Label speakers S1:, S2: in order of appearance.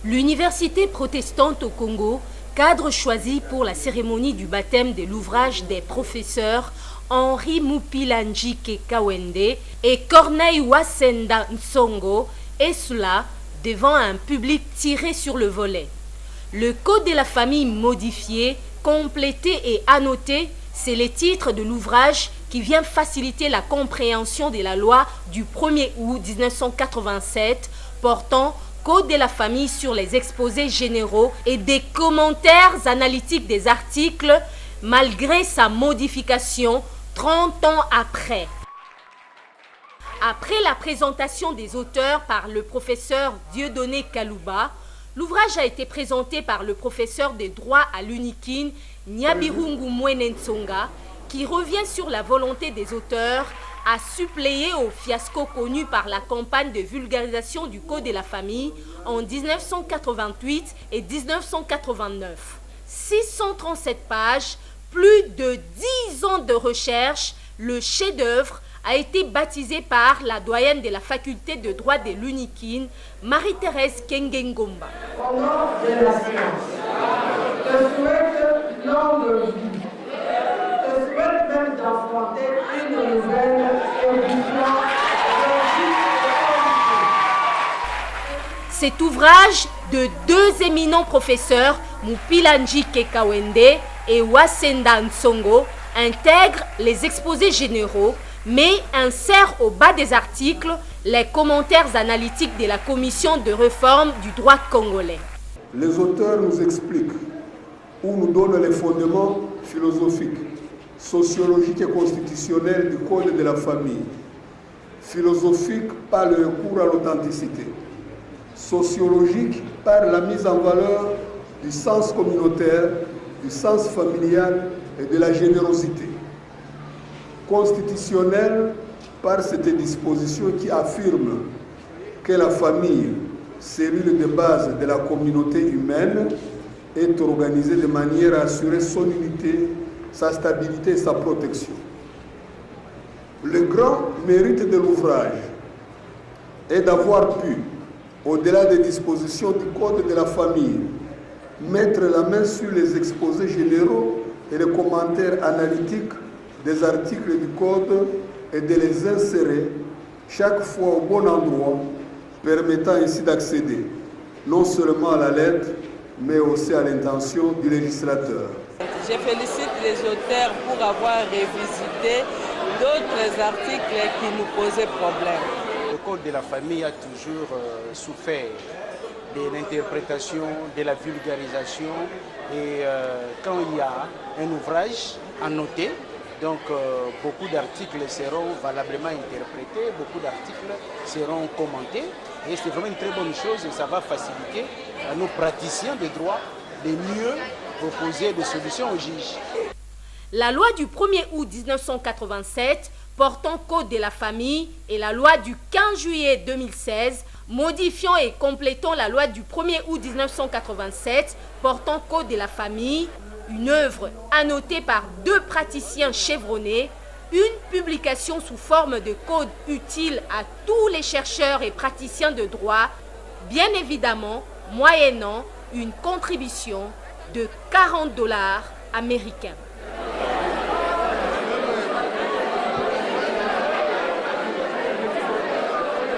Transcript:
S1: L'Université protestante au Congo, cadre choisi pour la cérémonie du baptême de l'ouvrage des professeurs Henri Mupilanjike Kawende et Corneille Wasenda Nsongo, et cela devant un public tiré sur le volet. Le code de la famille modifié, complété et annoté, c'est le titre de l'ouvrage qui vient faciliter la compréhension de la loi du 1er août 1987 portant Code de la famille sur les exposés généraux et des commentaires analytiques des articles malgré sa modification 30 ans après. Après la présentation des auteurs par le professeur Dieudonné Kalouba, l'ouvrage a été présenté par le professeur des droits à l'UNIKIN, Nyabirungu Mwenensonga, qui revient sur la volonté des auteurs à suppléer au fiasco connu par la campagne de vulgarisation du Code de la famille en 1988 et 1989. 637 pages, plus de 10 ans de recherche, le chef-d'œuvre a été baptisé par la doyenne de la faculté de droit de l'UNIKIN, Marie-Thérèse Kengengomba.
S2: Au nom de la science, je souhaite longue vie. Je souhaite même d'affronter une nouvelle édition.
S1: Cet ouvrage de deux éminents professeurs, Mupilanjike Kawende et Wasenda Nsongo, intègre les exposés généraux, mais insère au bas des articles les commentaires analytiques de la Commission de réforme du droit congolais.
S3: Les auteurs nous expliquent ou nous donnent les fondements philosophiques, sociologiques et constitutionnels du Code de la famille. Philosophique par le recours à l'authenticité. Sociologique par la mise en valeur du sens communautaire, du sens familial et de la générosité. Constitutionnel par cette disposition qui affirme que la famille, cellule de base de la communauté humaine, est organisée de manière à assurer son unité, sa stabilité et sa protection. Le grand mérite de l'ouvrage est d'avoir pu, au-delà des dispositions du Code de la famille, mettre la main sur les exposés généraux et les commentaires analytiques des articles du Code et de les insérer chaque fois au bon endroit, permettant ainsi d'accéder non seulement à la lettre, mais aussi à l'intention du législateur.
S4: Je félicite les auteurs pour avoir révisité d'autres articles qui nous posaient problème.
S5: Le Code de la famille a toujours souffert de l'interprétation, de la vulgarisation. Et quand il y a un ouvrage annoté, donc beaucoup d'articles seront valablement interprétés, beaucoup d'articles seront commentés. Et c'est vraiment une très bonne chose et ça va faciliter à nos praticiens de droit de mieux proposer des solutions aux juges.
S1: La loi du 1er août 1987 portant Code de la famille et la loi du 15 juillet 2016 modifiant et complétant la loi du 1er août 1987 portant Code de la famille, une œuvre annotée par deux praticiens chevronnés, une publication sous forme de code utile à tous les chercheurs et praticiens de droit, bien évidemment moyennant une contribution de $40 américains.